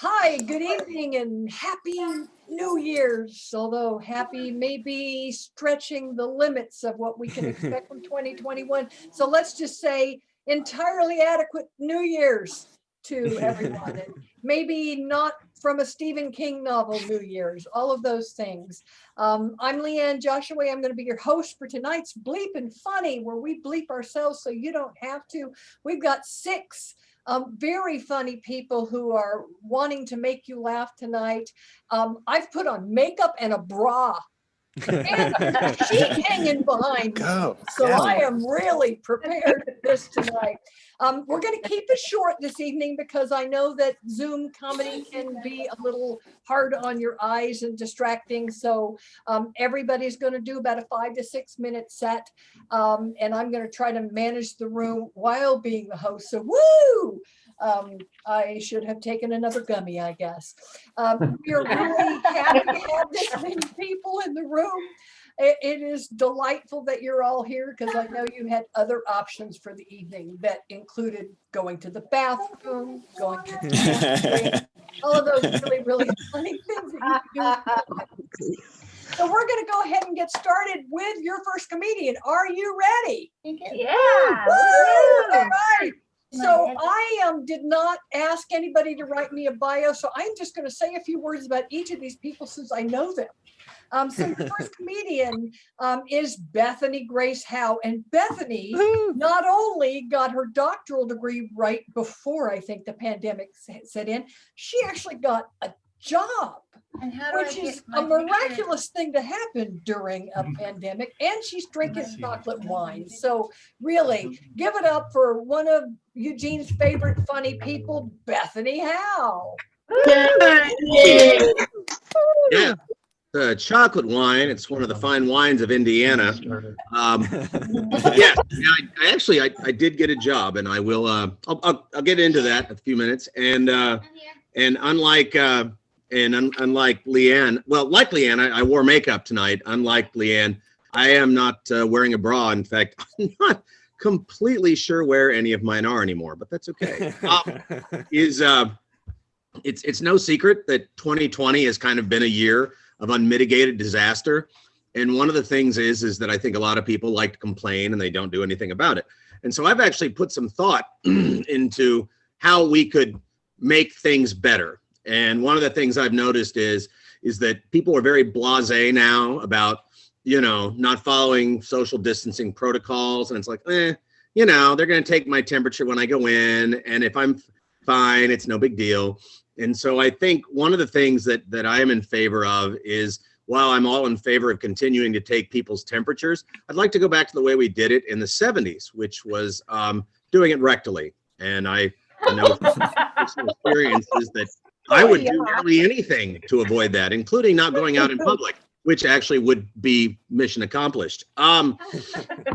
Hi, good evening and happy New Year's, although happy may be stretching the limits of what we can expect from 2021. So let's just say entirely adequate New Year's to everyone. And maybe not from a Stephen King novel, New Year's, all of those things. I'm Leanne Joshua. I'm going to be your host for tonight's Bleepin' Funny, where we bleep ourselves so you don't have to. We've got six very funny people who are wanting to make you laugh tonight. I've put on makeup and a bra and a sheet hanging behind me. So I am really prepared for this tonight. We're going to keep it short this evening because I know that Zoom comedy can be a little hard on your eyes and distracting. So everybody's going to do about a 5 to 6 minute set. And I'm going to try to manage the room while being the host. So woo! I should have taken another gummy, I guess. We're really happy to have this many people in the room. It is delightful that you're all here because I know you had other options for the evening that included going to the bathroom, going to the bathroom, all of those really, really funny things that you can do. So we're going to go ahead and get started with your first comedian. Are you ready? Yeah. Woo! All right. So I did not ask anybody to write me a bio, so I'm just going to say a few words about each of these people since I know them. So your first comedian is Bethany Grace Howe, and Bethany not only got her doctoral degree right before I think the pandemic set in, she actually got a job, which is a miraculous thing to happen during a pandemic, and she's drinking chocolate wine. So really, give it up for one of Eugene's favorite funny people, Bethany Howe. Yeah. Chocolate wine. It's one of the fine wines of Indiana. Yeah, I did get a job, and I will. I'll get into that in a few minutes. And unlike Leanne, well, like Leanne, I wore makeup tonight. Unlike Leanne, I am not wearing a bra. In fact, I'm not completely sure where any of mine are anymore, but that's okay. It's no secret that 2020 has kind of been a year of unmitigated disaster. And one of the things is that I think a lot of people like to complain and they don't do anything about it. And so I've actually put some thought into how we could make things better. And one of the things I've noticed is that people are very blasé now about, not following social distancing protocols. And it's like, they're going to take my temperature when I go in. And if I'm fine, it's no big deal. And so I think one of the things that I am in favor of is, while I'm all in favor of continuing to take people's temperatures, I'd like to go back to the way we did it in the 70s, which was doing it rectally. And I know from personal experiences that I would do nearly anything to avoid that, including not going out in public, which actually would be mission accomplished. One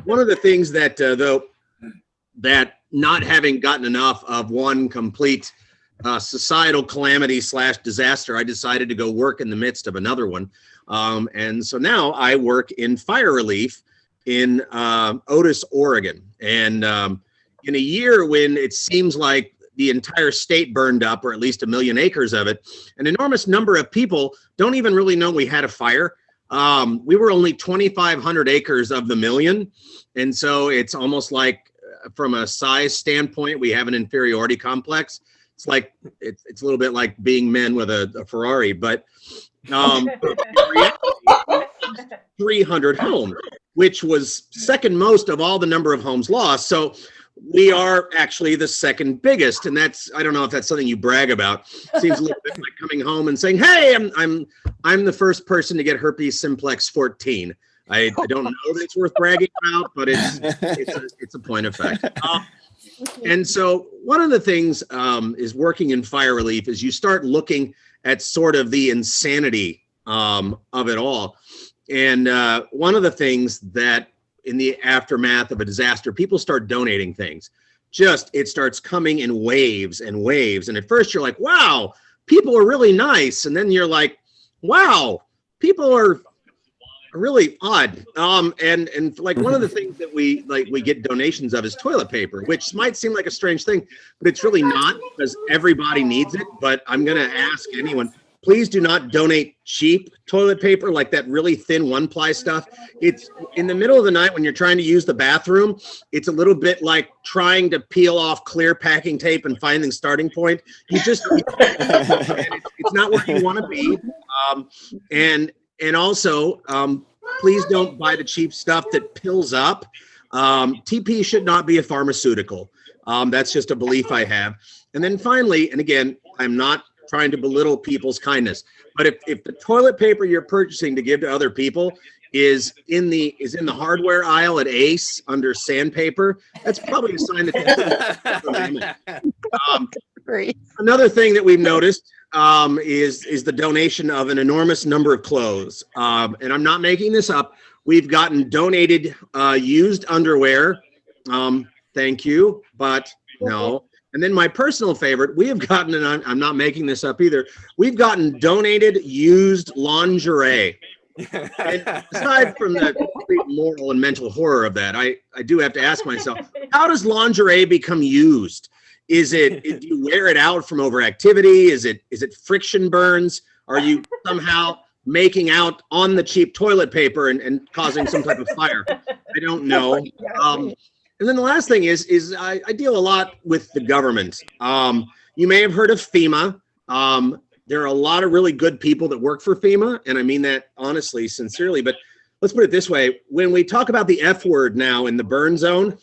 of the things that, that not having gotten enough of one complete societal calamity / disaster, I decided to go work in the midst of another one. And so now I work in fire relief in Otis, Oregon. And in a year when it seems like the entire state burned up, or at least 1 million acres of it, an enormous number of people don't even really know we had a fire. We were only 2,500 acres of the million. And so it's almost like, from a size standpoint, we have an inferiority complex. It's like, it's a little bit like being men with a Ferrari, but 300 homes, which was second most of all the number of homes lost. So we are actually the second biggest. And that's, I don't know if that's something you brag about. Seems a little bit like coming home and saying, hey, I'm the first person to get herpes simplex 14. I don't know that it's worth bragging about, but it's a point of fact. And so one of the things is working in fire relief is you start looking at sort of the insanity of it all. And one of the things that in the aftermath of a disaster, people start donating things. It starts coming in waves and waves. And at first you're like, wow, people are really nice. And then you're like, wow, people are really odd. And like one of the things that we get donations of is toilet paper, which might seem like a strange thing, but it's really not because everybody needs it. But I'm gonna ask anyone, please do not donate cheap toilet paper like that really thin one-ply stuff. It's in the middle of the night when you're trying to use the bathroom. It's a little bit like trying to peel off clear packing tape and finding starting point. It's not where you want to be. And also, please don't buy the cheap stuff that pills up. TP should not be a pharmaceutical. That's just a belief I have. And then finally, and again, I'm not trying to belittle people's kindness, but if the toilet paper you're purchasing to give to other people is in the hardware aisle at Ace under sandpaper, that's probably a sign that Great. another thing that we've noticed is the donation of an enormous number of clothes. And I'm not making this up. We've gotten donated used underwear. Thank you, but no. And then my personal favorite, we have gotten, and I'm not making this up either, we've gotten donated used lingerie. And aside from the complete moral and mental horror of that, I do have to ask myself, how does lingerie become used? Do you wear it out from overactivity? Is it friction burns? Are you somehow making out on the cheap toilet paper and causing some type of fire? I don't know. And then the last thing is I deal a lot with the government. You may have heard of FEMA. There are a lot of really good people that work for FEMA, and I mean that honestly, sincerely. But let's put it this way: when we talk about the F word now in the burn zone,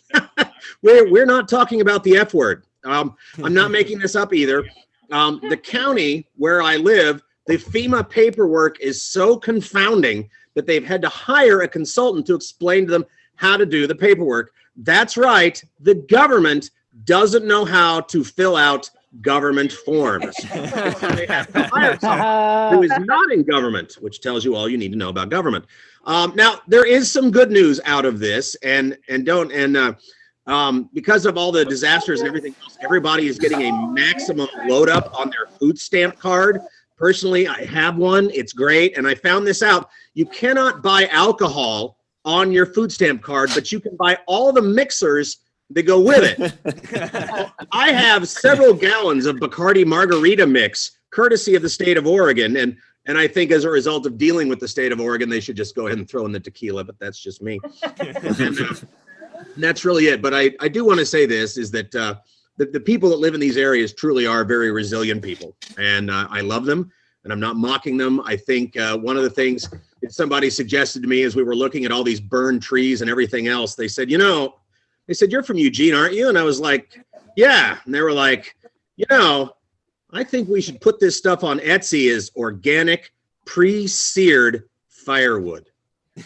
we're not talking about the F word. I'm not making this up either. The county where I live, the FEMA paperwork is so confounding that they've had to hire a consultant to explain to them how to do the paperwork. That's right. The government doesn't know how to fill out government forms. They have to hire someone who is not in government, which tells you all you need to know about government. Now, there is some good news out of this, and because of all the disasters and everything else, everybody is getting a maximum load up on their food stamp card. Personally, I have one. It's great. And I found this out. You cannot buy alcohol on your food stamp card, but you can buy all the mixers that go with it. I have several gallons of Bacardi margarita mix, courtesy of the state of Oregon. And I think as a result of dealing with the state of Oregon, they should just go ahead and throw in the tequila, but that's just me. And that's really it. But I do want to say this, is that the people that live in these areas truly are very resilient people. And I love them, and I'm not mocking them. I think one of the things that somebody suggested to me as we were looking at all these burned trees and everything else, they said, you're from Eugene, aren't you? And I was like, yeah. And they were like, I think we should put this stuff on Etsy as organic, pre-seared firewood.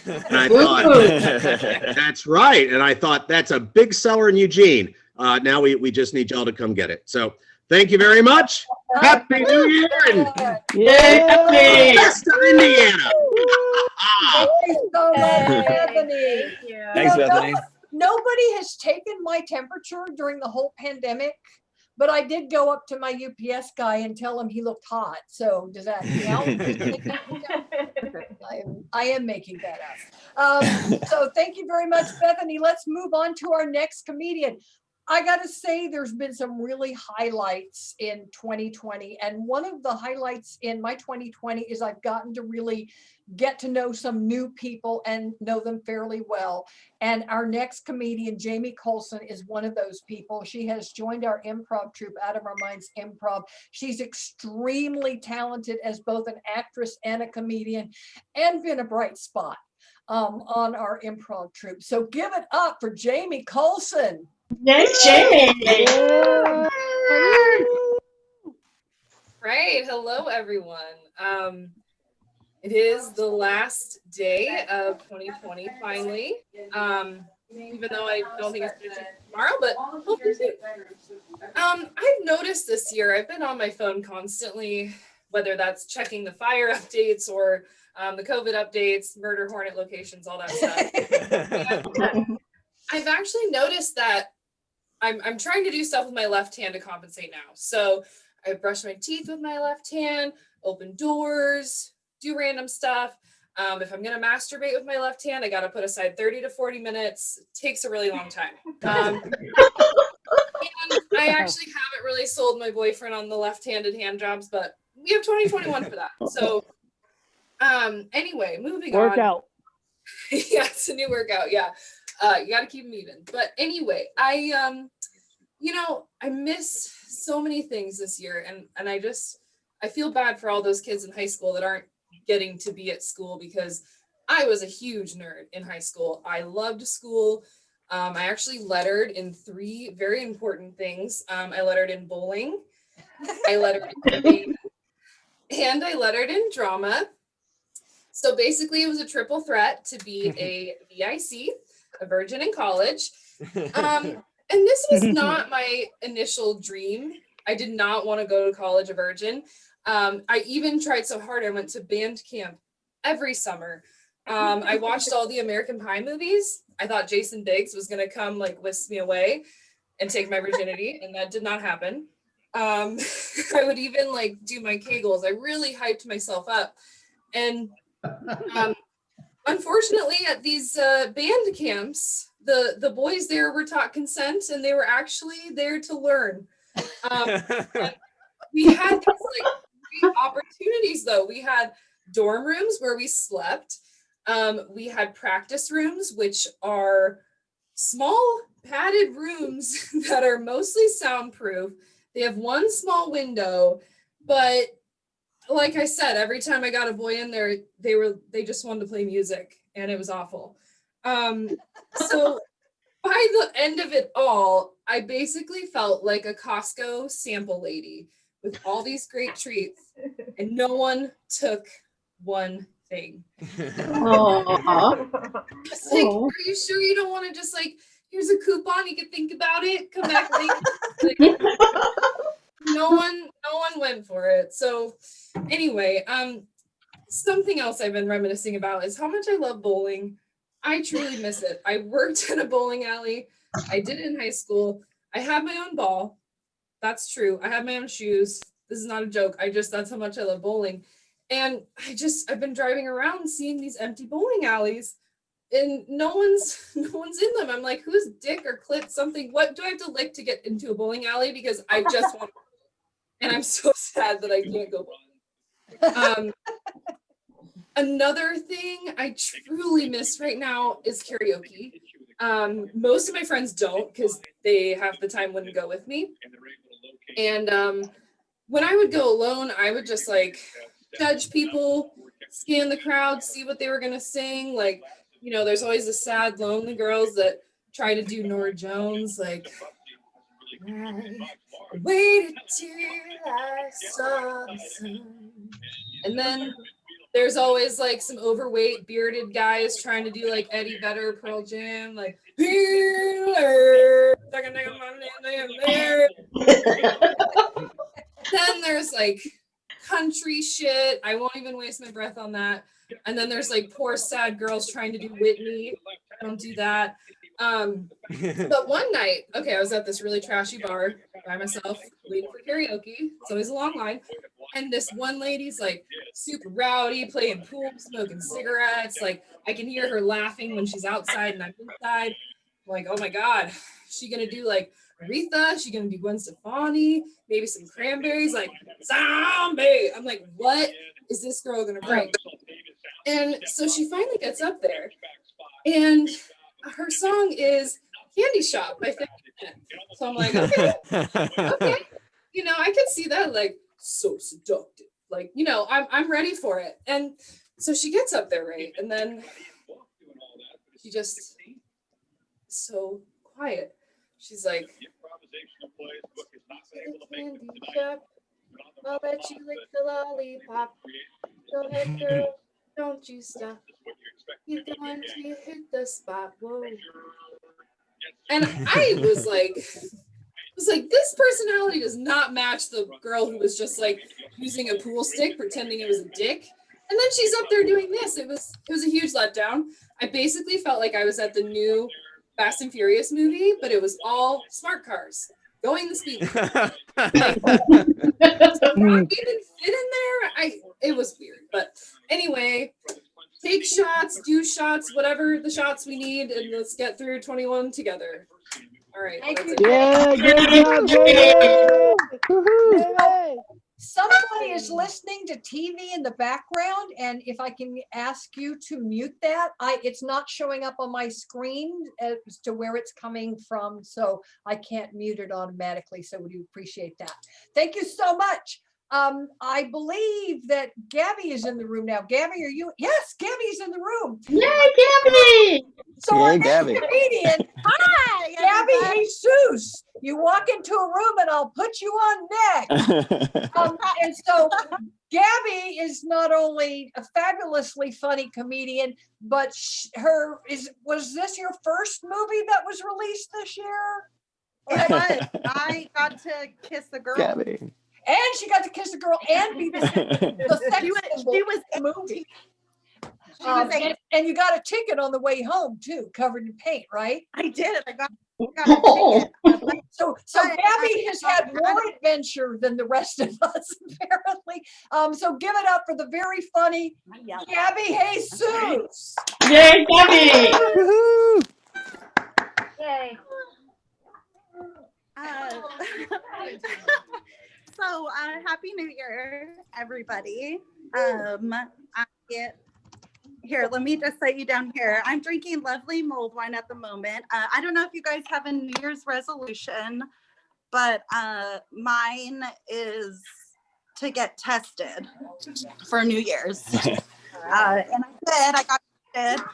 And I thought, that's right. And I thought, that's a big seller in Eugene. Now we just need y'all to come get it. So thank you very much. Happy New Year. And Yay! best of Indiana. Thank you so much, Bethany. Thanks, Bethany. Nobody has taken my temperature during the whole pandemic, but I did go up to my UPS guy and tell him he looked hot. So does that count? I am making that up. So thank you very much, Bethany. Let's move on to our next comedian. I got to say, there's been some really highlights in 2020. And one of the highlights in my 2020 is I've gotten to really get to know some new people and know them fairly well. And our next comedian, Jamie Colson, is one of those people. She has joined our improv troupe, Out of Our Minds Improv. She's extremely talented as both an actress and a comedian, and been a bright spot on our improv troupe. So give it up for Jamie Colson. Nice, Jamie. Right. Hello, everyone. It is the last day of 2020, finally. Even though I don't think it's finishing tomorrow, but hopefully soon. I've noticed this year, I've been on my phone constantly, whether that's checking the fire updates or the COVID updates, murder hornet locations, all that stuff. And I've actually noticed that I'm trying to do stuff with my left hand to compensate now. So I brush my teeth with my left hand, open doors, do random stuff. If I'm gonna masturbate with my left hand, I gotta put aside 30 to 40 minutes. It takes a really long time. And I actually haven't really sold my boyfriend on the left-handed hand jobs, but we have 2021 for that. So anyway, moving on. Workout. Yeah, it's a new workout. Yeah. You got to keep them even. But anyway, I miss so many things this year, and I feel bad for all those kids in high school that aren't getting to be at school, because I was a huge nerd in high school. I loved school. I actually lettered in 3 very important things. I lettered in bowling, I lettered in debate, and I lettered in drama. So basically, it was a triple threat to be a VIC, a virgin in college. And this was not my initial dream. I did not want to go to college a virgin. I even tried so hard. I went to band camp every summer. I watched all the American Pie movies. I thought Jason Biggs was going to come like whisk me away and take my virginity, and that did not happen. I would even like do my Kegels. I really hyped myself up. And unfortunately, at these band camps, the boys there were taught consent, and they were actually there to learn. We had these like great opportunities, though. We had dorm rooms where we slept. We had practice rooms, which are small padded rooms that are mostly soundproof. They have one small window, but like I said, every time I got a boy in there, they just wanted to play music, and it was awful. So by the end of it all, I basically felt like a Costco sample lady with all these great treats, and no one took one thing. Aww. It's like, are you sure you don't want to just like, here's a coupon, you can think about it, come back later? Like, no one went for it. So anyway, something else I've been reminiscing about is how much I love bowling. I truly miss it. I worked in a bowling alley. I did it in high school. I had my own ball. That's true. I had my own shoes. This is not a joke. That's how much I love bowling. And I've been driving around seeing these empty bowling alleys, and no one's in them. I'm like, who's dick or clit something? What do I have to lick to get into a bowling alley? Because I just want to. And I'm so sad that I can't go bowling. Another thing I truly miss right now is karaoke. Most of my friends don't, because they half the time wouldn't go with me. And when I would go alone, I would just like judge people, scan the crowd, see what they were gonna sing. Like, there's always the sad, lonely girls that try to do Nora Jones, like, I waited till I saw the sun. And then there's always like some overweight bearded guys trying to do like Eddie Vedder, Pearl Jam, like then there's like country shit. I won't even waste my breath on that. And then there's like poor sad girls trying to do Whitney. I don't do that. But one night, I was at this really trashy bar by myself waiting for karaoke. It's always a long line. And this one lady's like super rowdy, playing pool, smoking cigarettes. Like I can hear her laughing when she's outside and I'm inside. I'm like, oh my God, is she gonna do like Aretha? Is she gonna do Gwen Stefani? Maybe some Cranberries, like zombie. I'm like, what is this girl gonna bring? And so she finally gets up there, and her song is Candy Shop by 50 Cent. So I'm like, okay. I could see that, like, so seductive. Like, I'm ready for it. And so she gets up there, right? And then she just so quiet. She's like, Candy Shop, I'll let you lick the lollipop. Go ahead, girl, don't you stop. You're going to hit the spot. Whoa. And I was like, this personality does not match the girl who was just like using a pool stick, pretending it was a dick. And then she's up there doing this. It was a huge letdown. I basically felt like I was at the new Fast and Furious movie, but it was all smart cars going the speed limit. Like, not even fit in there. It was weird. But anyway, take shots, whatever the shots we need, and let's get through 21 together. All right. Thank that's you, it. Yeah, good job, Jamie. Woohoo, Somebody is listening to TV in the background, and if I can ask you to mute that, it's not showing up on my screen as to where it's coming from, so I can't mute it automatically. So would you appreciate that? Thank you so much. I believe that Gabby is in the room now. Gabby, are you? Yes, Gabby's in the room. Yay, Gabby! So Yay, our next Gabby. comedian, Hi, Gabby everybody. Jesus. You walk into a room and I'll put you on next. And so Gabby is not only a fabulously funny comedian, but was this your first movie that was released this year? It was. I got to kiss a girl. Gabby. And she got to kiss a girl and be the sex She was, symbol she was in the movie. 18. She was 18. And you got a ticket on the way home too, covered in paint, right? I did. I got a ticket. So But Gabby has had more adventure than the rest of us, apparently. So give it up for the very funny Gabby Jesus. Yay, Gabby! Woohoo. Yay. So Happy New Year, everybody. Here, let me just set you down here. I'm drinking lovely mulled wine at the moment. I don't know if you guys have a New Year's resolution, but mine is to get tested for New Year's. And I got tested.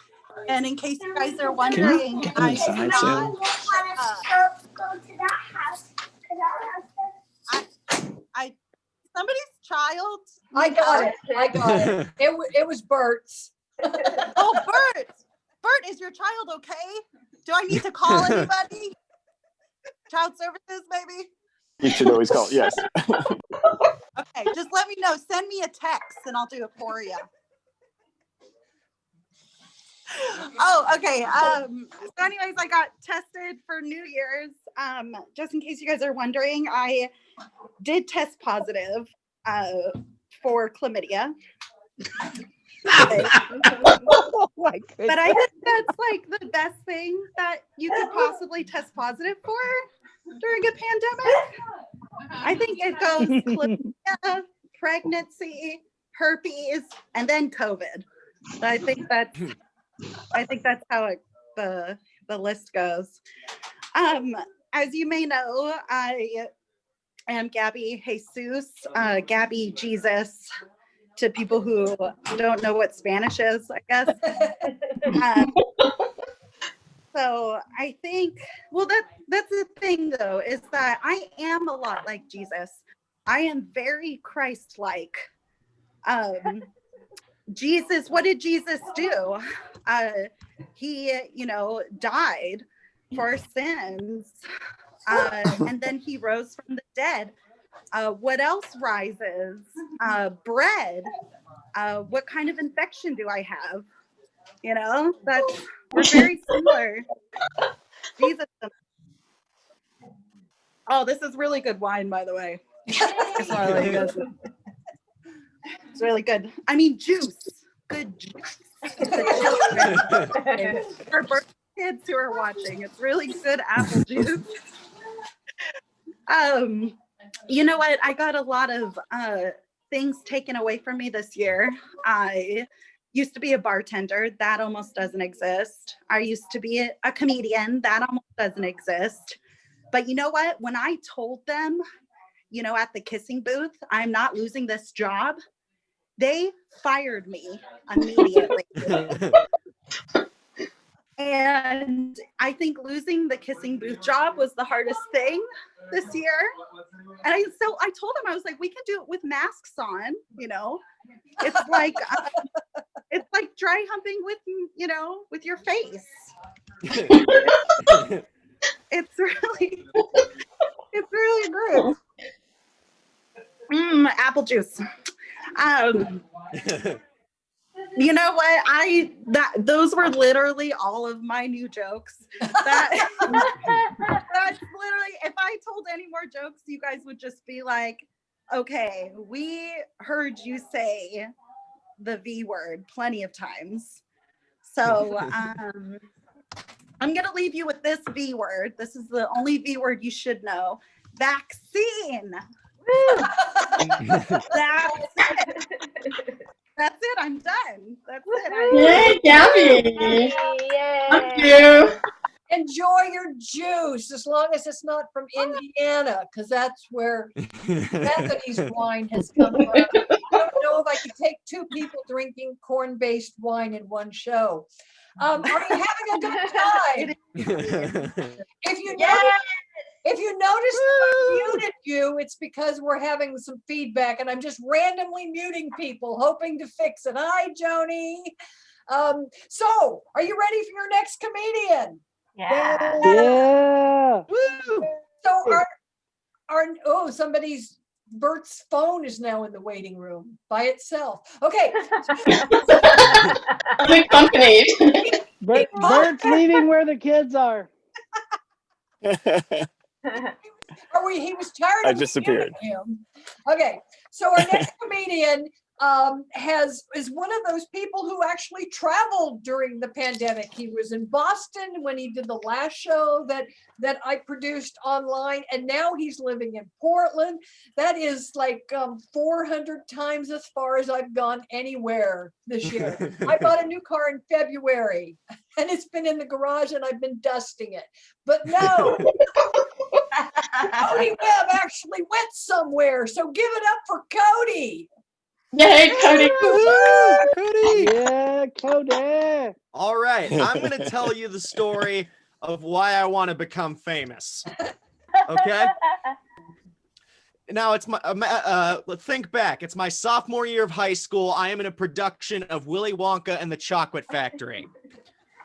And in case you guys are wondering, get I inside, did not. Somebody's child. I got it. I got it. It was Bert's. Oh, Bert! Bert, is your child okay? Do I need to call anybody? Child services, maybe? You should always call. Yes. Okay, just let me know. Send me a text and I'll do it for you. Oh, okay. So anyways, I got tested for New Year's. Just in case you guys are wondering, I did test positive for chlamydia. Oh my goodness. But I think that's like the best thing that you could possibly test positive for during a pandemic. I think it goes chlamydia, pregnancy, herpes, and then COVID. I think that's how the list goes. As you may know, I am Gabby Jesus, Gabby Jesus to people who don't know what Spanish is, I guess. So I think, well, that's the thing though, is that I am a lot like Jesus. I am very Christ-like. Jesus, what did Jesus do? He, died for our sins, and then he rose from the dead. What else rises? Bread. What kind of infection do I have? We're very similar. Jesus. Oh, this is really good wine, by the way. It's really good. I mean, juice. Good juice. For birth kids who are watching, it's really good apple juice. You know what? I got a lot of things taken away from me this year. I used to be a bartender. That almost doesn't exist. I used to be a comedian. That almost doesn't exist. But you know what? When I told them, at the kissing booth, I'm not losing this job, they fired me immediately. And I think losing the kissing booth job was the hardest thing this year. And I told them, I was like, we can do it with masks on, It's like dry humping with your face. It's really good. Apple juice. You know what? Those were literally all of my new jokes. That's literally, if I told any more jokes, you guys would just be like, okay, we heard you say the V word plenty of times. So I'm going to leave you with this V word. This is the only V word you should know. Vaccine. That's it. I'm done. That's it. Yay, Gabby. Thank you. Enjoy your juice as long as it's not from Indiana, because that's where Bethany's wine has come from. I don't know if I could take two people drinking corn-based wine in one show. Are you having a good time? If you notice that I muted you, it's because we're having some feedback and I'm just randomly muting people, hoping to fix it. Hi, Joni. So are you ready for your next comedian? Yeah. Woo! So somebody's Bert's phone is now in the waiting room by itself. Okay. I'm accompanied. Bert's leaving where the kids are. He was tired I of disappeared. muting him. Okay. So our next comedian is one of those people who actually traveled during the pandemic. He was in Boston when he did the last show that I produced online, and now he's living in Portland. That is like 400 times as far as I've gone anywhere this year. I bought a new car in February, and it's been in the garage, and I've been dusting it. But no, Cody Webb actually went somewhere, so give it up for Cody. Yay, Cody. Cody! Yeah, Cody. All right, I'm going to tell you the story of why I want to become famous. Okay? Now, it's think back. It's my sophomore year of high school. I am in a production of Willy Wonka and the Chocolate Factory.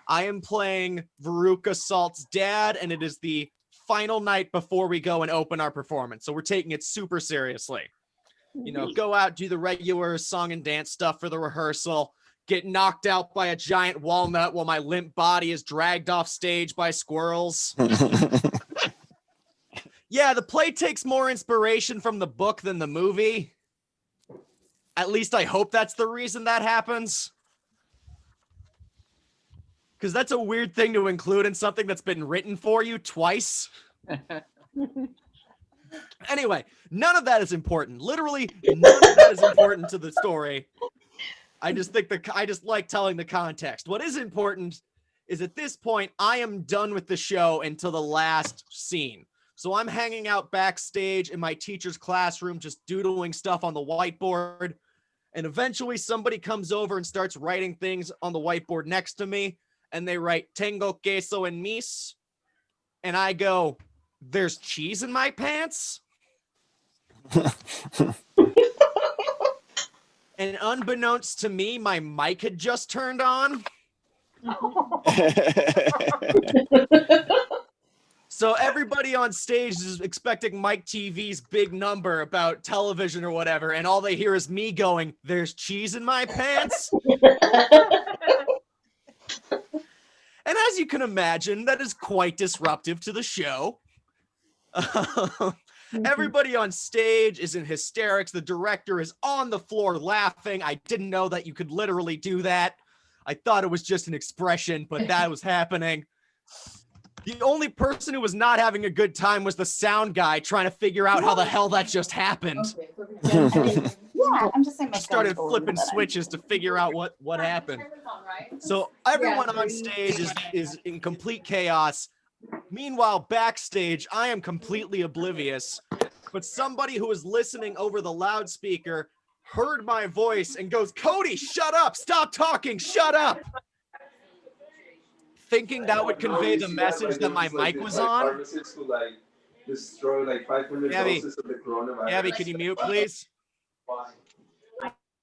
I am playing Veruca Salt's dad, and it is the final night before we go and open our performance. So we're taking it super seriously. You know, go out, do the regular song and dance stuff for the rehearsal, get knocked out by a giant walnut while my limp body is dragged off stage by squirrels. Yeah, the play takes more inspiration from the book than the movie. At least I hope that's the reason that happens. Because that's a weird thing to include in something that's been written for you twice. Anyway, none of that is important. Literally, none of that is important to the story. I just like telling the context. What is important is at this point, I am done with the show until the last scene. So I'm hanging out backstage in my teacher's classroom, just doodling stuff on the whiteboard. And eventually somebody comes over and starts writing things on the whiteboard next to me. And they write, "Tengo queso en mis." And I go, "There's cheese in my pants?" And unbeknownst to me, my mic had just turned on. So everybody on stage is expecting Mike TV's big number about television or whatever, and all they hear is me going, "There's cheese in my pants?" And as you can imagine, that is quite disruptive to the show. Everybody on stage is in hysterics. The director is on the floor laughing. I didn't know that you could literally do that. I thought it was just an expression, but that was happening. The only person who was not having a good time was the sound guy trying to figure out how the hell that just happened. Yeah, I'm just saying. Started flipping switches to figure out what happened. So everyone on stage is in complete chaos. Meanwhile, backstage, I am completely oblivious, but somebody who was listening over the loudspeaker heard my voice and goes, "Cody, shut up, stop talking, shut up." Thinking that would convey the message that my mic was on. Gabby, can you mute, please?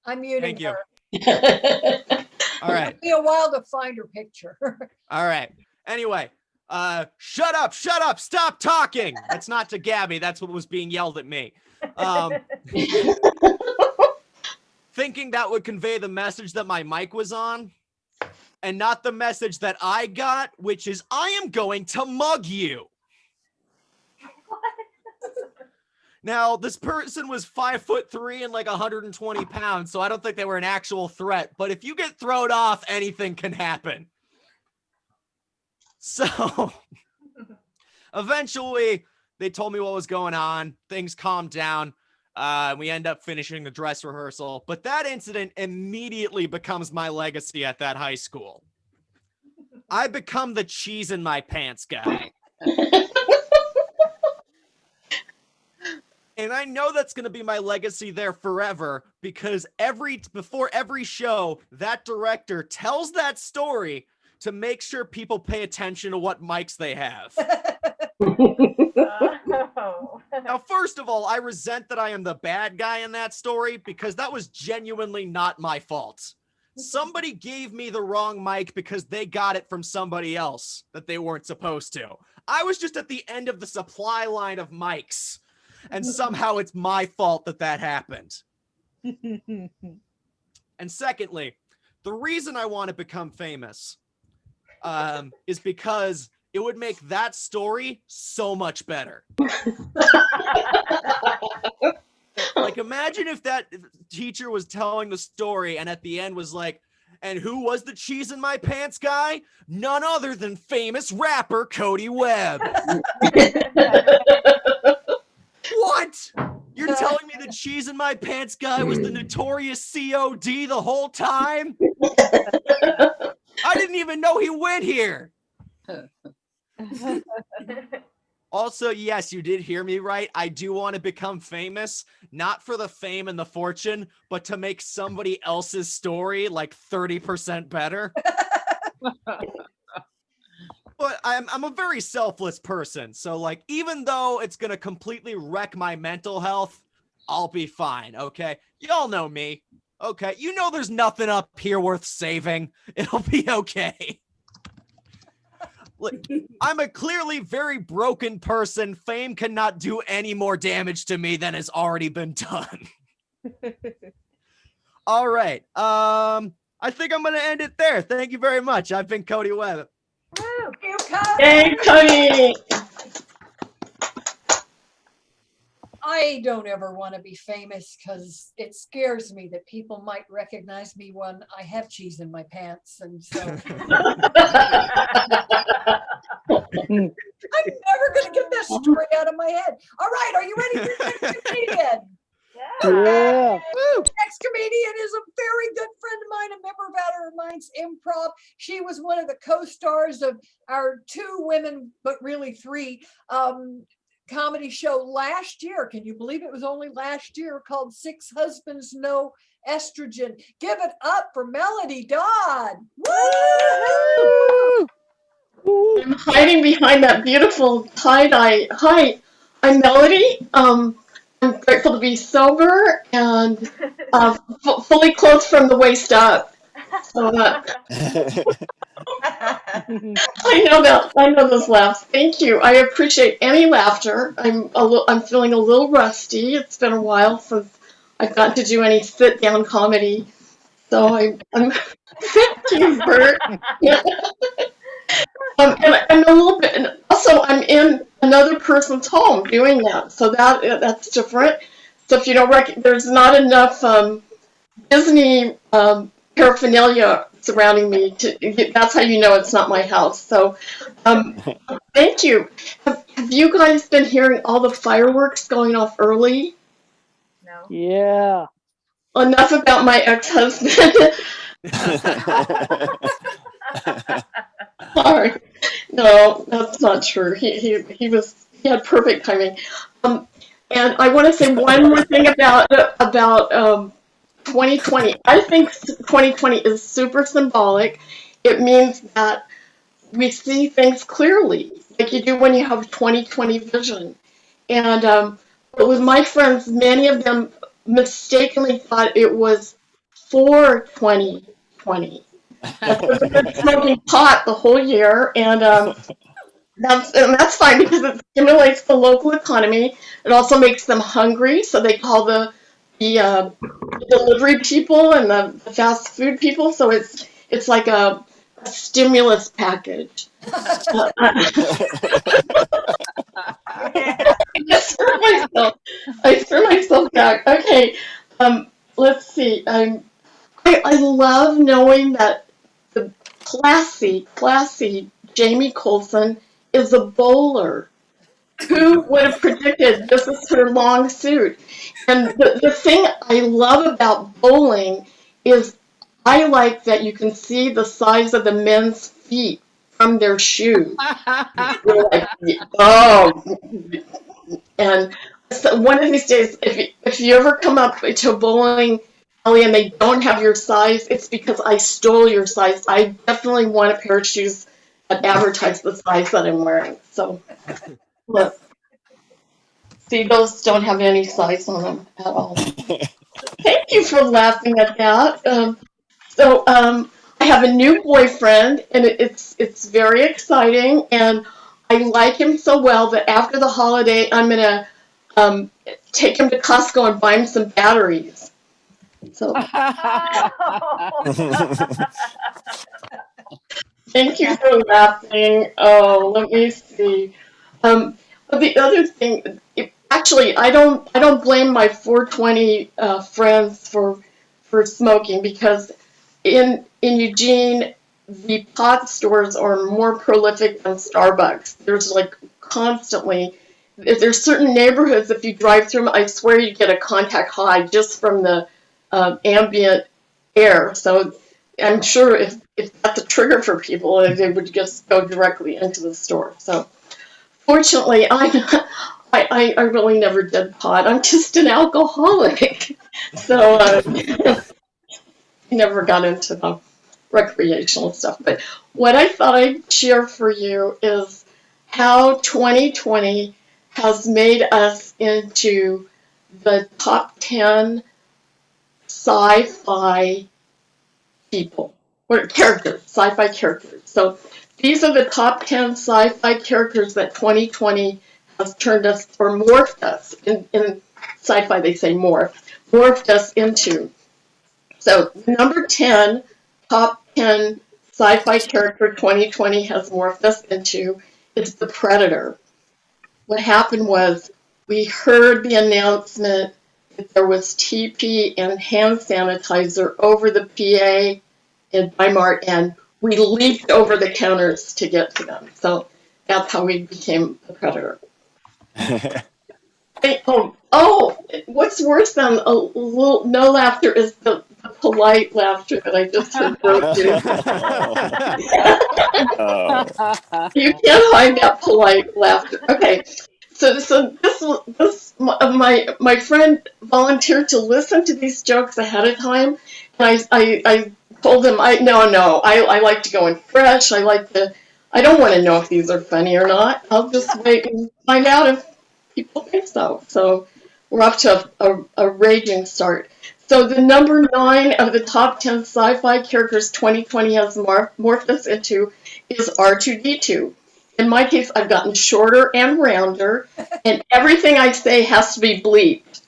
I'm muting Thank you. her. All right. It'll be a while to find her picture. All right. Anyway, shut up, stop talking. That's not to Gabby. That's what was being yelled at me. Thinking that would convey the message that my mic was on, and not the message that I got, which is, "I am going to mug you." Now, this person was 5'3" and like 120 pounds, so I don't think they were an actual threat. But if you get thrown off, anything can happen. So eventually, they told me what was going on. Things calmed down. We end up finishing the dress rehearsal. But that incident immediately becomes my legacy at that high school. I become the cheese in my pants guy. And I know that's going to be my legacy there forever because before every show, that director tells that story to make sure people pay attention to what mics they have. Now, first of all, I resent that I am the bad guy in that story because that was genuinely not my fault. Somebody gave me the wrong mic because they got it from somebody else that they weren't supposed to. I was just at the end of the supply line of mics. And somehow it's my fault that happened. And secondly, the reason I want to become famous is because it would make that story so much better. Like, imagine if that teacher was telling the story and at the end was like, and who was the cheese in my pants guy? None other than famous rapper Cody Webb. What? You're telling me the cheese in my pants guy was the notorious COD the whole time? I didn't even know he went here. Also, yes, you did hear me right. I do want to become famous, not for the fame and the fortune, but to make somebody else's story like 30% better. But I'm a very selfless person. So, like, even though it's going to completely wreck my mental health, I'll be fine, okay? Y'all know me, okay? You know there's nothing up here worth saving. It'll be okay. Look, I'm a clearly very broken person. Fame cannot do any more damage to me than has already been done. All right. I think I'm going to end it there. Thank you very much. I've been Cody Webb. Yay, Cody! I don't ever want to be famous because it scares me that people might recognize me when I have cheese in my pants. And so I'm never going to get that story out of my head. All right, are you ready for the next comedian? Yeah. Next comedian is a very good friend of mine, a member of Outer Minds Improv. She was one of the co-stars of our 2 women, but really 3, comedy show last year. Can you believe it was only last year, called Six Husbands No Estrogen? Give it up for Melody Dodd. Woo! I'm hiding behind that beautiful tie-dye. Hi, I'm Melody. I'm grateful to be sober and fully clothed from the waist up. So I know those laughs. Thank you. I appreciate any laughter. I'm feeling a little rusty. It's been a while since I've gotten to do any sit-down comedy. So I'm thank you, Bert. And I'm a little bit, and also I'm in another person's home doing that, so that's different. So if you don't there's not enough Disney paraphernalia surrounding me that's how you know it's not my house. So thank you. Have you guys been hearing all the fireworks going off early? No. Yeah. Enough about my ex-husband. Sorry. No, that's not true. He had perfect timing. And I want to say one more thing about 2020. I think 2020 is super symbolic. It means that we see things clearly, like you do when you have 2020 vision. And but with my friends, many of them mistakenly thought it was for 2020. They've been smoking pot the whole year, and that's fine because it stimulates the local economy. It also makes them hungry, so they call the delivery people and the fast food people. So it's like a stimulus package. I threw myself back. Okay, let's see. I love knowing that the classy Jamie Colson is a bowler. Who would have predicted this is her long suit? And the thing I love about bowling is I like that you can see the size of the men's feet from their shoes. You're like, oh, and so one of these days, if you ever come up to a bowling alley and they don't have your size, it's because I stole your size. I definitely want a pair of shoes that advertise the size that I'm wearing. So look, see, those don't have any size on them at all. Thank you for laughing at that. I have a new boyfriend, and it's very exciting, and I like him so well that after the holiday, I'm gonna take him to Costco and buy him some batteries. So thank you for laughing. Oh, let me see. But the other thing, actually, I don't blame my 420 friends for smoking because in Eugene, the pot stores are more prolific than Starbucks. There's like constantly, there's certain neighborhoods, if you drive through them, I swear you get a contact high just from the ambient air. So I'm sure if that's a trigger for people, they would just go directly into the store. So fortunately, I really never did pot. I'm just an alcoholic. So I never got into the recreational stuff. But what I thought I'd share for you is how 2020 has made us into the top 10 sci-fi people, or characters, sci-fi characters. So these are the top 10 sci-fi characters that 2020 has turned us, or morphed us, in sci-fi they say morphed us into. So number 10, top 10 sci-fi character 2020 has morphed us into is the Predator. What happened was we heard the announcement that there was TP and hand sanitizer over the PA in Weimar, and we leaped over the counters to get to them. So that's how we became the Predator. What's worse than a little no laughter is the polite laughter that I just heard broke you. You can't hide that polite laughter. Okay, so my friend volunteered to listen to these jokes ahead of time, and I told him I like to go in fresh. I don't want to know if these are funny or not. I'll just wait and find out if people think so. So we're off to a raging start. So the number 9 of the top 10 sci-fi characters 2020 has morphed us into is R2-D2. In my case, I've gotten shorter and rounder, and everything I say has to be bleeped.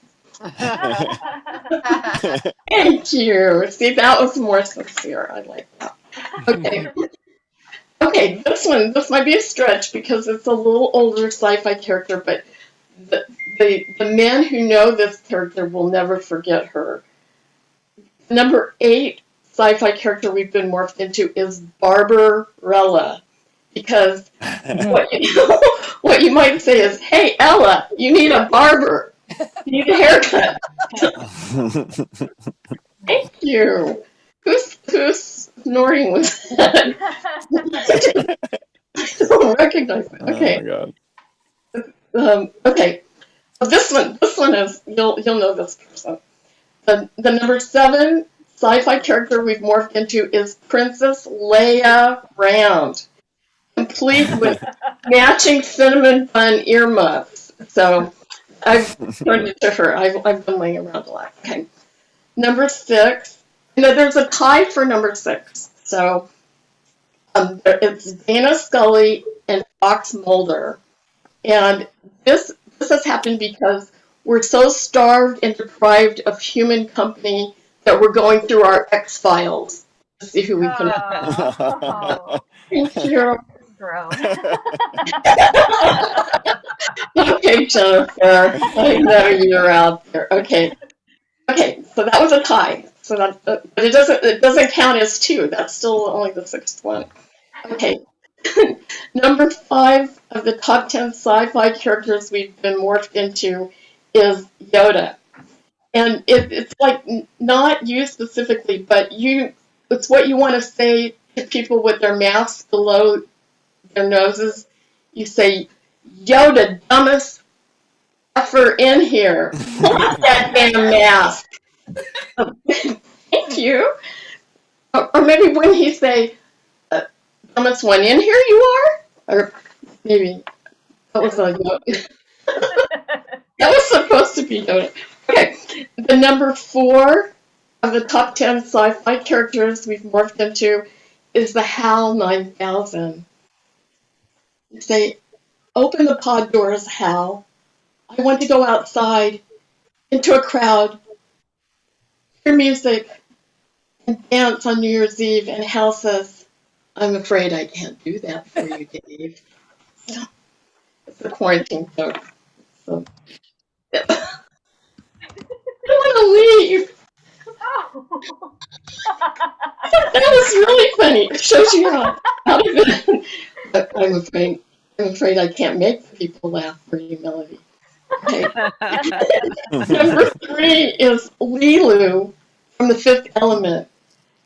Thank you. See, that was more sincere. I like that. Okay. Okay, this might be a stretch because it's a little older sci-fi character, but the men who know this character will never forget her. Number 8 sci-fi character we've been morphed into is Barbarella, because what you might say is, "Hey Ella, you need a barber. You need a haircut." Thank you. Who's snoring with that? I don't recognize it. Okay. Oh my God. Okay. This one is you'll know this person. The number 7 sci-fi character we've morphed into is Princess Leia Round, complete with matching cinnamon bun earmuffs. So I've turned it to her. I've been laying around a lot. Okay. Number 6. There's a tie for number 6. So it's Dana Scully and Fox Mulder. And this has happened because we're so starved and deprived of human company that we're going through our X-Files to see who we can. Oh, Thank you. gross. Okay, Jennifer, I know you're out there. Okay, so that was a tie. So that, but it doesn't count as two. That's still only the sixth one. Okay. Number 5 of the top 10 sci-fi characters we've been morphed into is Yoda. And it's like not you specifically, but it's what you want to say to people with their masks below their noses. You say, Yoda, dumbest effer in here. Pull up that damn mask. Thank you. Or maybe when he say, dumbest one in here you are? Or maybe that was a Yoda. That was supposed to be Yoda. Okay, the number 4 of the top 10 sci-fi characters we've morphed into is the HAL 9000. You say, open the pod doors, HAL. I want to go outside into a crowd, hear music, and dance on New Year's Eve. And HAL says, I'm afraid I can't do that for you, Dave. So, it's a quarantine joke. So, yeah. I want to leave. That was really funny. It shows you how out of it. But I'm afraid I can't make people laugh for you, Melody. Okay. Number 3 is Lilu from The Fifth Element.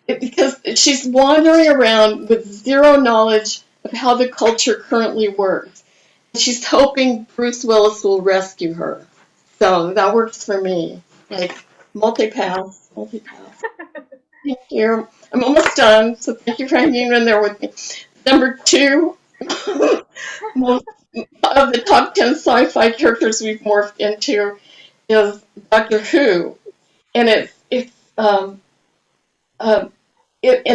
Because she's wandering around with zero knowledge of how the culture currently works. She's hoping Bruce Willis will rescue her. So that works for me. Like, multi-pass. Thank you. I'm almost done, so thank you for hanging in there with me. Number 2 most of the top 10 sci-fi characters we've morphed into is Doctor Who. And and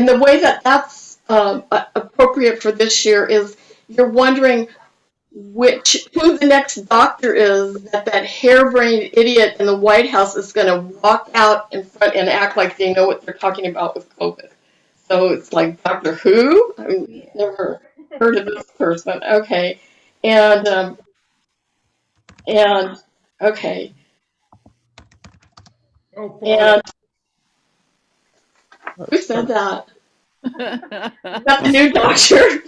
the way that that's appropriate for this year is you're wondering who the next doctor is that harebrained idiot in the White House is going to walk out in front and act like they know what they're talking about with COVID. So it's like Doctor Who? I've never heard of this person. Okay. And okay. And who said that? Got the new doctor.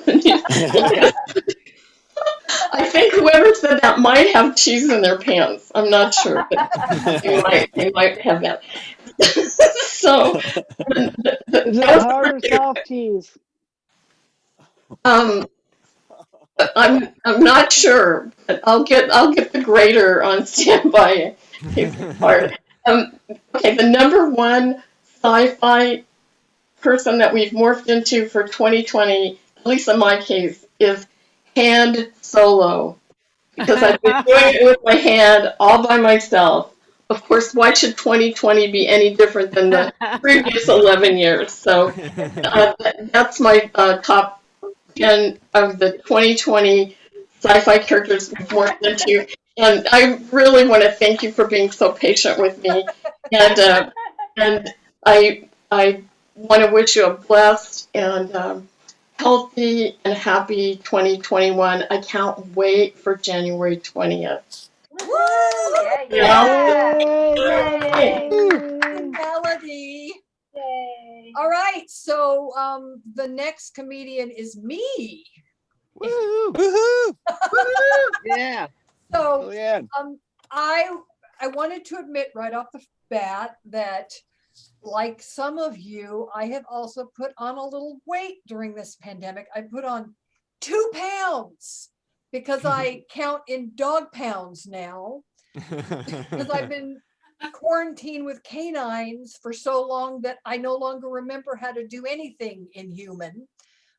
I think whoever said that might have cheese in their pants. I'm not sure, but they might have that. So, Is it hard or soft cheese? I'm not sure, but I'll get the grater on standby. Okay, the number 1 sci-fi person that we've morphed into for 2020, at least in my case, is Hand Solo. Because I've been doing it with my hand all by myself. Of course, why should 2020 be any different than the previous 11 years? So that's my top 10 of the 2020 sci-fi characters we've morphed into. And I really want to thank you for being so patient with me. And I want to wish you a blessed and healthy and happy 2021. I can't wait for January 20th. Woo! Yeah. Yay! Melody. All right, so the next comedian is me. Woo! Woohoo! Yeah. So Yeah. I wanted to admit right off the bat that, like some of you, I have also put on a little weight during this pandemic. I put on 2 pounds because I count in dog pounds now, because I've been quarantined with canines for so long that I no longer remember how to do anything inhuman.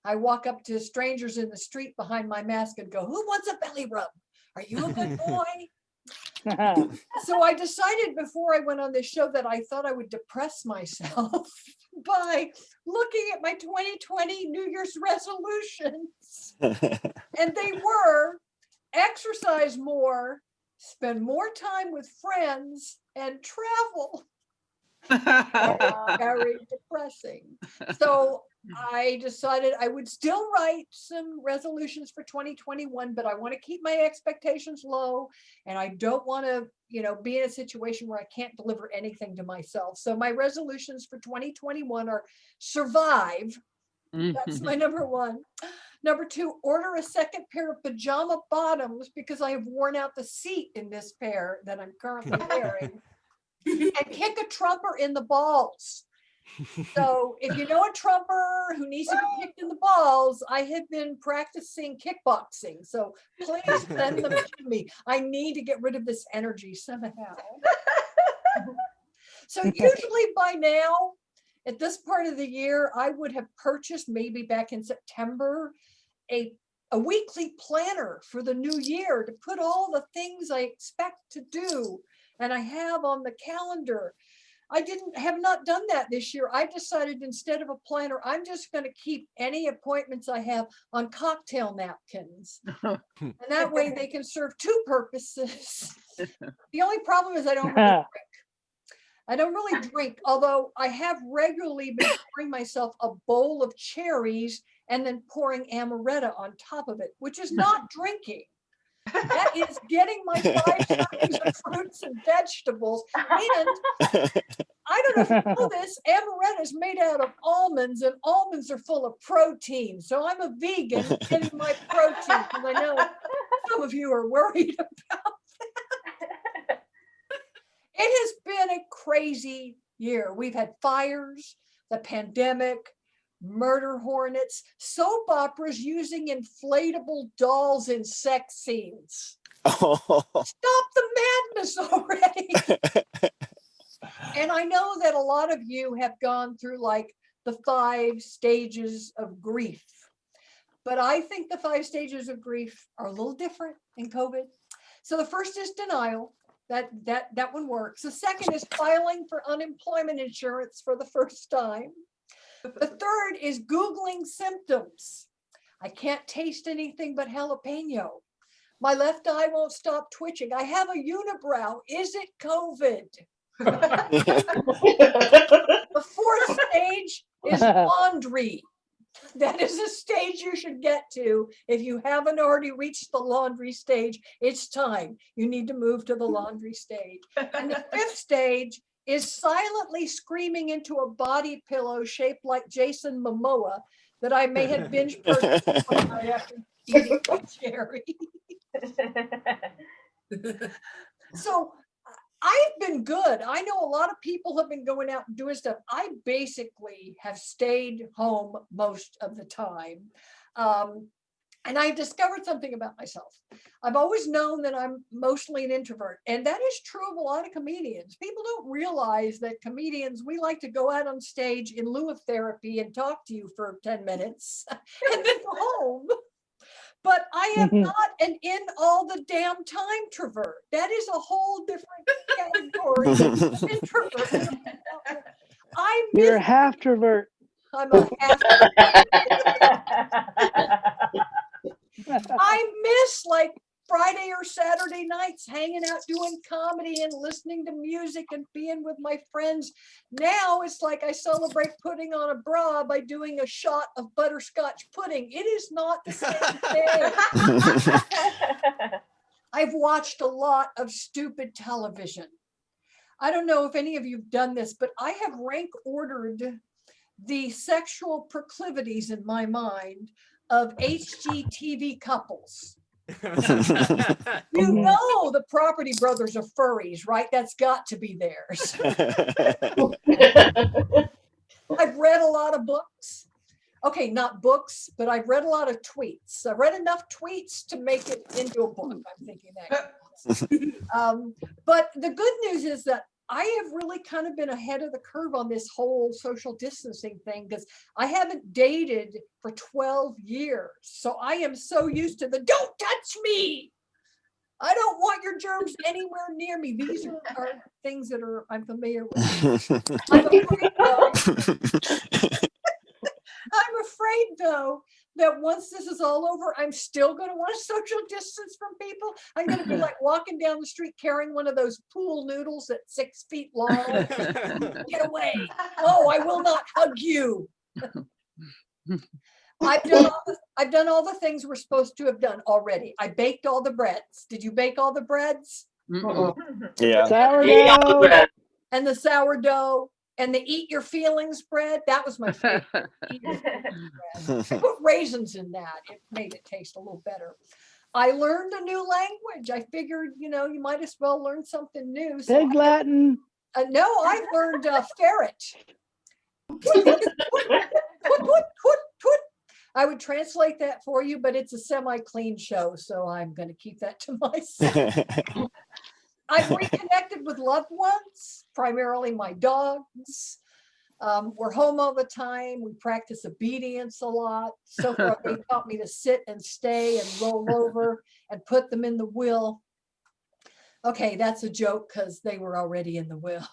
I walk up to strangers in the street behind my mask and go, who wants a belly rub? Are you a good boy? So I decided before I went on this show that I thought I would depress myself by looking at my 2020 New Year's resolutions. And they were exercise more, spend more time with friends, and travel. Very depressing. So I decided I would still write some resolutions for 2021, but I want to keep my expectations low, and I don't want to, be in a situation where I can't deliver anything to myself. So my resolutions for 2021 are survive. That's my number one. Number two, order a second pair of pajama bottoms because I have worn out the seat in this pair that I'm currently wearing. And kick a trumper in the balls. So if you know a trumper who needs to be kicked in the balls, I have been practicing kickboxing. So please send them to me. I need to get rid of this energy somehow. So usually by now, at this part of the year, I would have purchased, maybe back in September, a weekly planner for the new year to put all the things I expect to do and I have on the calendar. I have not done that this year. I decided instead of a planner, I'm just going to keep any appointments I have on cocktail napkins. And that way they can serve two purposes. The only problem is I don't really drink. I don't really drink, although I have regularly been pouring myself a bowl of cherries and then pouring amaretto on top of it, which is not drinking. That is getting my 5 servings of fruits and vegetables. And I don't know if you know this, amaretto is made out of almonds, and almonds are full of protein. So I'm a vegan getting my protein, because I know some of you are worried about that. It has been a crazy year. We've had fires, the pandemic, murder hornets, soap operas using inflatable dolls in sex scenes. Oh. Stop the madness already. And I know that a lot of you have gone through like the 5 stages of grief. But I think the 5 stages of grief are a little different in COVID. So the first is denial. That one works. The second is filing for unemployment insurance for the first time. The third is Googling symptoms. I can't taste anything but jalapeno. My left eye won't stop twitching. I have a unibrow. Is it COVID? The fourth stage is laundry. That is a stage you should get to. If you haven't already reached the laundry stage, it's time. You need to move to the laundry stage. And the fifth stage is silently screaming into a body pillow shaped like Jason Momoa that I may have binge purchased one night after eating a cherry. So I've been good. I know a lot of people have been going out and doing stuff. I basically have stayed home most of the time. And I've discovered something about myself. I've always known that I'm mostly an introvert. And that is true of a lot of comedians. People don't realize that comedians, we like to go out on stage in lieu of therapy and talk to you for 10 minutes and then go home. But I am not an in all the damn time trovert. That is a whole different category of introvert. You're a half trovert. I'm a half. I miss like Friday or Saturday nights hanging out doing comedy and listening to music and being with my friends. Now it's like I celebrate putting on a bra by doing a shot of butterscotch pudding. It is not the same thing. I've watched a lot of stupid television. I don't know if any of you've done this, but I have rank ordered the sexual proclivities in my mind of HGTV couples. You know the Property Brothers are furries, right? That's got to be theirs. I've read a lot of books. Okay, not books, but I've read a lot of tweets. I've read enough tweets to make it into a book. I'm thinking that. But the good news is that I have really kind of been ahead of the curve on this whole social distancing thing because I haven't dated for 12 years. So I am so used to the don't touch me. I don't want your germs anywhere near me. These are things that I'm familiar with. I'm afraid though that once this is all over, I'm still going to want to social distance from people. I'm going to be like walking down the street carrying one of those pool noodles that's 6 feet long. Get away. Oh, I will not hug you. I've done all the things we're supposed to have done already. I baked all the breads. Did you bake all the breads? Yeah. Sourdough. And the sourdough and the eat your feelings bread. That was my favorite. Eat your feelings bread. I put raisins in that. It made it taste a little better. I learned a new language. I figured, you might as well learn something new. So Pig Latin. no, I learned ferret. I would translate that for you, but it's a semi-clean show, so I'm going to keep that to myself. I've reconnected with loved ones, primarily my dogs. We're home all the time. We practice obedience a lot. So far, they taught me to sit and stay and roll over and put them in the will. Okay, that's a joke because they were already in the will.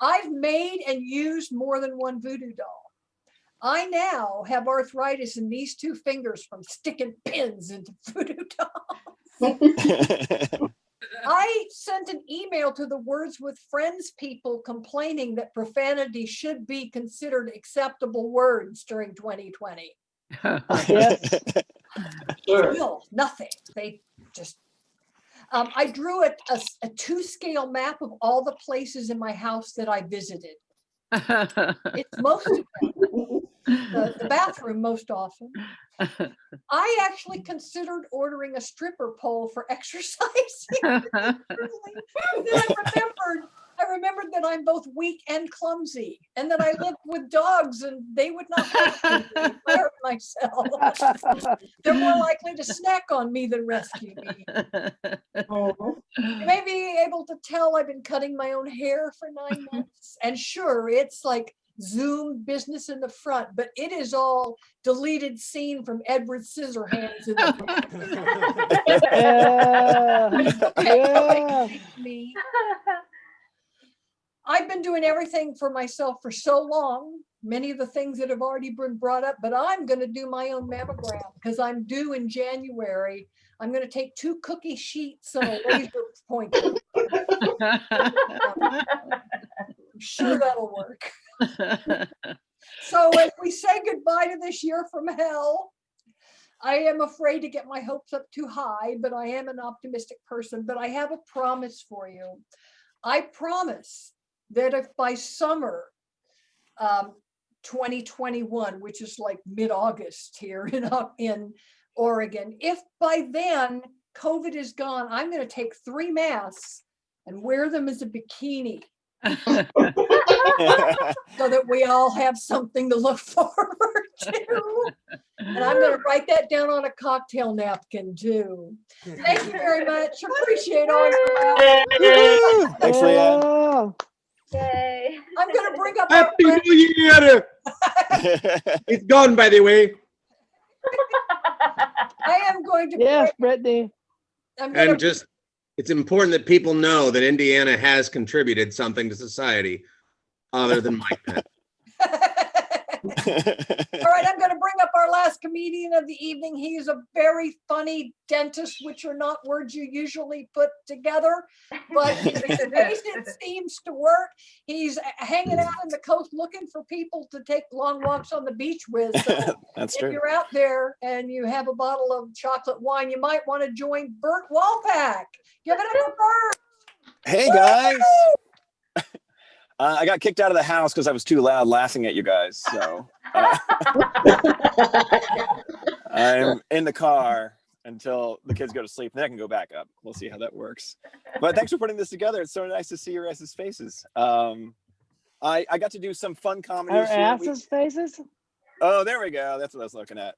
I've made and used more than one voodoo doll. I now have arthritis in these two fingers from sticking pins into voodoo dolls. I sent an email to the Words with Friends people complaining that profanity should be considered acceptable words during 2020. Yes. Still nothing. They just, I drew a 2-scale map of all the places in my house that I visited. It's most of them. The bathroom most often. I actually considered ordering a stripper pole for exercising. I remembered that I'm both weak and clumsy, and that I lived with dogs and they would not let me hurt myself. They're more likely to snack on me than rescue me. You may be able to tell I've been cutting my own hair for 9 months, and sure, it's like Zoom business in the front, but it is all deleted scene from Edward Scissorhands in the me. I've been doing everything for myself for so long, many of the things that have already been brought up, but I'm going to do my own mammogram because I'm due in January. I'm going to take 2 cookie sheets and a laser pointer. I'm sure that'll work. So as we say goodbye to this year from hell, I am afraid to get my hopes up too high, but I am an optimistic person. But I have a promise for you. I promise that if by summer 2021, which is like mid-August here in Oregon, if by then COVID is gone, I'm going to take 3 masks and wear them as a bikini. So that we all have something to look forward to. And I'm going to write that down on a cocktail napkin too. Thank you very much. Appreciate all your help. Thanks, Leanne. Yay. I'm going to bring up Happy New Year! It's gone, by the way. I am going to. Yes, Brittany. And just, it's important that people know that Indiana has contributed something to society other than Mike Pence. All right, I'm going to bring up our last comedian of the evening. He's a very funny dentist, which are not words you usually put together, but his patient seems to work. He's hanging out on the coast looking for people to take long walks on the beach with. So That's if true. you're out there and you have a bottle of chocolate wine, you might want to join Bert Walpack. Give it up for Bert. Hey, guys. I got kicked out of the house because I was too loud laughing at you guys. So I'm in the car until the kids go to sleep. Then I can go back up. We'll see how that works. But thanks for putting this together. It's so nice to see your guys' faces. I got to do some fun comedy. Our asses faces? Oh, there we go. That's what I was looking at.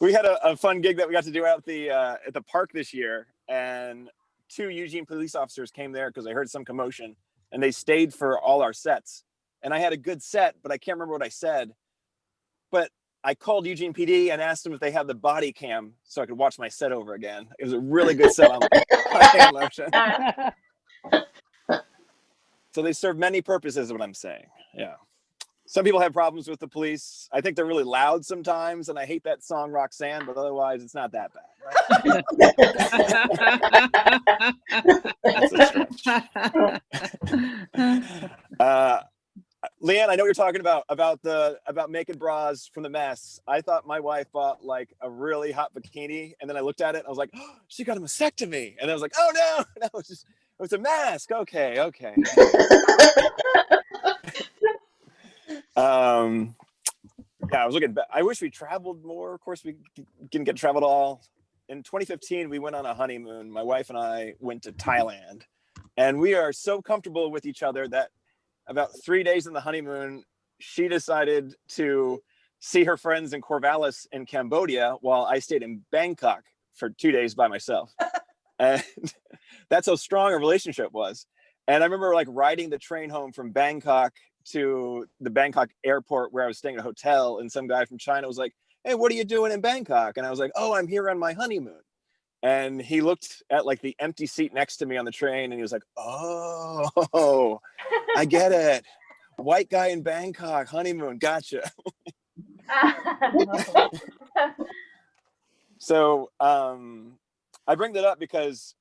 We had a fun gig that we got to do out at the park this year. And 2 Eugene police officers came there because I heard some commotion. And they stayed for all our sets. And I had a good set, but I can't remember what I said. But I called Eugene PD and asked them if they had the body cam so I could watch my set over again. It was a really good set on hand motion. So they serve many purposes, is what I'm saying. Yeah. Some people have problems with the police. I think they're really loud sometimes, and I hate that song Roxanne, but otherwise it's not that bad. Right? That's a stretch. Leanne, I know you're talking about making bras from the mess. I thought my wife bought like a really hot bikini, and then I looked at it and I was like, oh, she got a mastectomy. And I was like, oh no, no, it was a mask. Okay. Yeah, I was looking back. I wish we traveled more. Of course, we didn't get to travel at all. In 2015, we went on a honeymoon. My wife and I went to Thailand, and we are so comfortable with each other that about 3 days in the honeymoon, she decided to see her friends in Corvallis in Cambodia while I stayed in Bangkok for 2 days by myself. And that's how strong a relationship was. And I remember like riding the train home from Bangkok to the Bangkok airport where I was staying at a hotel, and some guy from China was like, hey, what are you doing in Bangkok? And I was like, oh, I'm here on my honeymoon. And he looked at like the empty seat next to me on the train, and he was like, oh, I get it. White guy in Bangkok, honeymoon, gotcha. So I bring that up because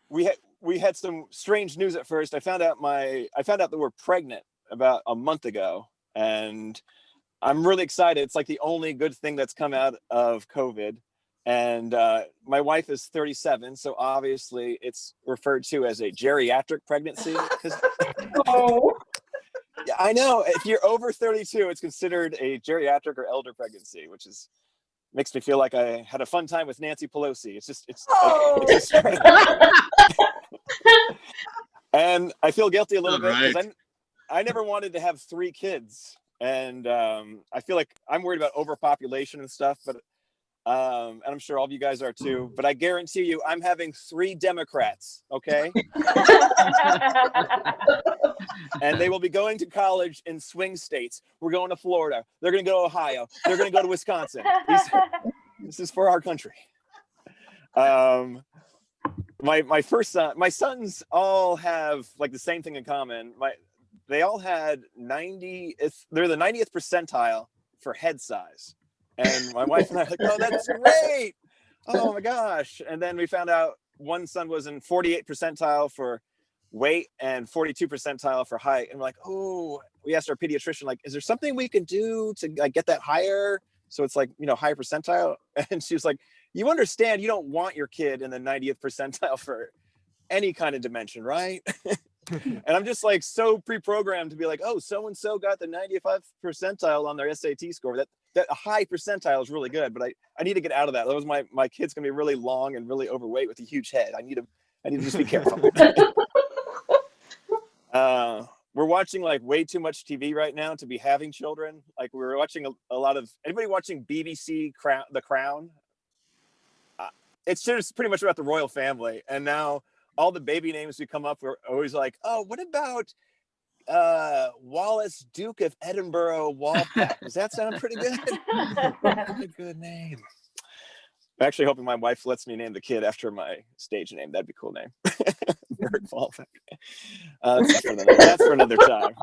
we had some strange news at first. I found out that we're pregnant about a month ago, and I'm really excited. It's like the only good thing that's come out of COVID. And my wife is 37, so obviously it's referred to as a geriatric pregnancy. Oh. Yeah, I know. If you're over 32, it's considered a geriatric or elder pregnancy, which makes me feel like I had a fun time with Nancy Pelosi. It's just and I feel guilty a little bit because I never wanted to have 3 kids, and I feel like I'm worried about overpopulation and stuff, but and I'm sure all of you guys are too, but I guarantee you I'm having 3 Democrats, okay? And they will be going to college in swing states. We're going to Florida. They're going to go to Ohio. They're going to go to Wisconsin. This is for our country. My first son, my sons all have like the same thing in common. They all had 90. They're the 90th percentile for head size. And my wife and I are like, oh, that's great. Oh my gosh. And then we found out one son was in 48 percentile for weight and 42 percentile for height. And we're like, oh, we asked our pediatrician, like, is there something we can do to like get that higher? So it's like, higher percentile. And she was like, you understand you don't want your kid in the 90th percentile for any kind of dimension, right? And I'm just like so pre-programmed to be like, oh, so-and-so got the 95th percentile on their SAT score. That a high percentile is really good, but I need to get out of that. Otherwise my kid's gonna be really long and really overweight with a huge head. I need to just be careful. We're watching like way too much TV right now to be having children. Like we were watching a lot of, anybody watching BBC The Crown? It's just pretty much about the royal family. And now all the baby names we come up, we're always like, oh, what about Wallace, Duke of Edinburgh Walpack? Does that sound pretty good? That's a good name. I'm actually hoping my wife lets me name the kid after my stage name. That'd be a cool name. Bert Walpack. That's for another time.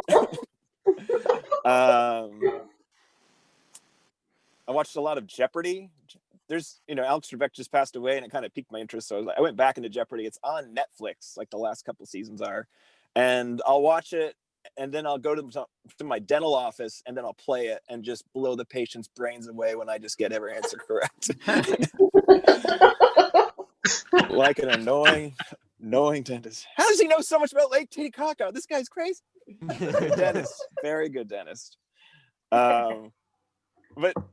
I watched a lot of Jeopardy. There's, Alex Trebek just passed away, and it kind of piqued my interest. So I went back into Jeopardy. It's on Netflix, like the last couple seasons are, and I'll watch it, and then I'll go to my dental office, and then I'll play it and just blow the patient's brains away when I just get every answer correct. Like an annoying dentist. How does he know so much about Lake Titicaca? This guy's crazy. Good dentist, very good dentist. But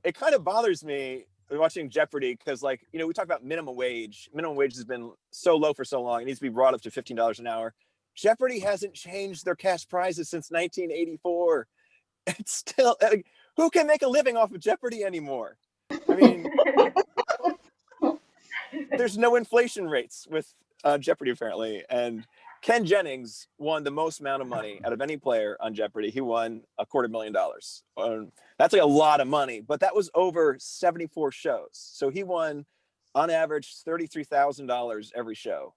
it kind of bothers me watching Jeopardy because, like, we talk about minimum wage. Minimum wage has been so low for so long. It needs to be brought up to $15 an hour. Jeopardy hasn't changed their cash prizes since 1984. It's still, who can make a living off of Jeopardy anymore? I mean, there's no inflation rates with Jeopardy apparently. And Ken Jennings won the most amount of money out of any player on Jeopardy. He won $250,000. That's like a lot of money, but that was over 74 shows. So he won on average $33,000 every show.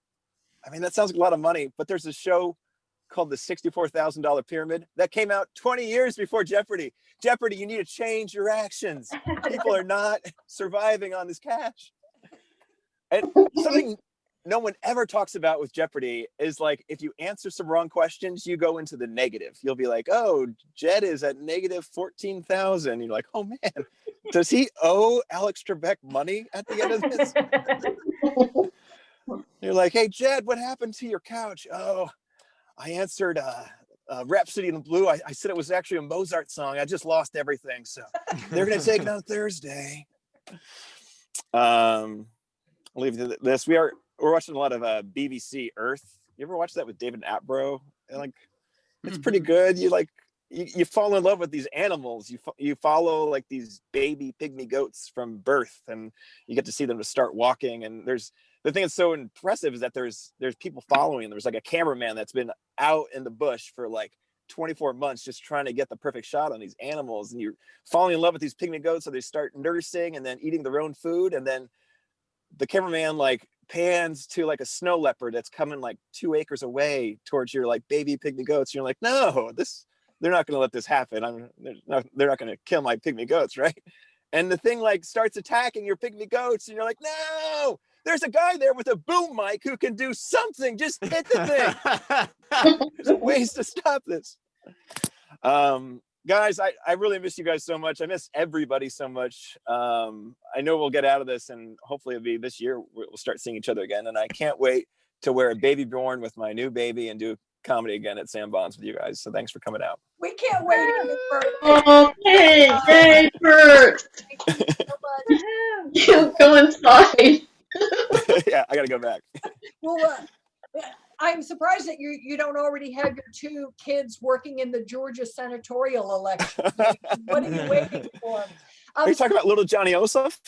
I mean, that sounds like a lot of money, but there's a show called the $64,000 Pyramid that came out 20 years before Jeopardy. Jeopardy, you need to change your actions. People are not surviving on this cash. And no one ever talks about with Jeopardy is like, if you answer some wrong questions, you go into the negative. You'll be like, oh, Jed is at negative 14,000. You're like, oh man, does he owe Alex Trebek money at the end of this? You're like, hey, Jed, what happened to your couch? Oh, I answered Rhapsody in Blue. I said it was actually a Mozart song. I just lost everything. So they're going to take it on Thursday. I'll leave you to this. We're watching a lot of BBC Earth. You ever watch that with David Attenborough? And like, it's pretty good. You fall in love with these animals. You follow like these baby pygmy goats from birth, and you get to see them to start walking. And the thing that's so impressive is that there's people following. There's like a cameraman that's been out in the bush for like 24 months just trying to get the perfect shot on these animals. And you're falling in love with these pygmy goats, so they start nursing and then eating their own food. And then the cameraman like pans to like a snow leopard that's coming like 2 acres away towards your like baby pygmy goats. And you're like, no, they're not going to let this happen. They're not going to kill my pygmy goats, right? And the thing like starts attacking your pygmy goats, and you're like, no, there's a guy there with a boom mic who can do something. Just hit the thing. There's ways to stop this. Guys, I really miss you guys so much. I miss everybody so much. I know we'll get out of this, and hopefully it'll be this year we'll start seeing each other again. And I can't wait to wear a baby born with my new baby and do comedy again at Sam Bonds with you guys. So thanks for coming out. We can't wait either, Bert. Okay, yay, Bert. Thank you so much. You go inside. Yeah, I gotta go back. Well, I'm surprised that you don't already have your 2 kids working in the Georgia senatorial election. What are you waiting for? Are you talking about little Johnny Ossoff?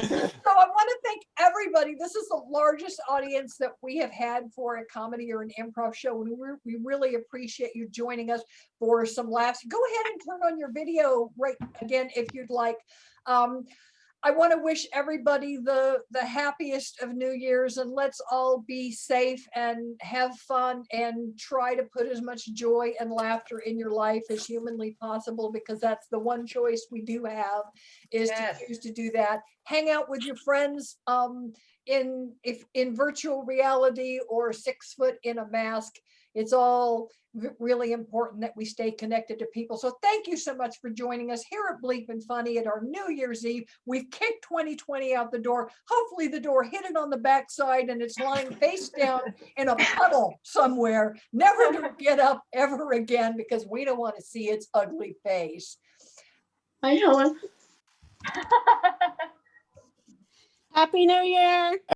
So I want to thank everybody. This is the largest audience that we have had for a comedy or an improv show. And we really appreciate you joining us for some laughs. Go ahead and turn on your video right again if you'd like. I want to wish everybody the happiest of New Year's, and let's all be safe and have fun and try to put as much joy and laughter in your life as humanly possible, because that's the one choice we do have, is to choose to do that. Hang out with your friends in virtual reality or 6 foot in a mask. It's all really important that we stay connected to people. So thank you so much for joining us here at Bleepin' Funny at our New Year's Eve. We've kicked 2020 out the door. Hopefully the door hit it on the backside and it's lying face down in a puddle somewhere, never to get up ever again, because we don't want to see its ugly face. Hi, Helen. Happy New Year.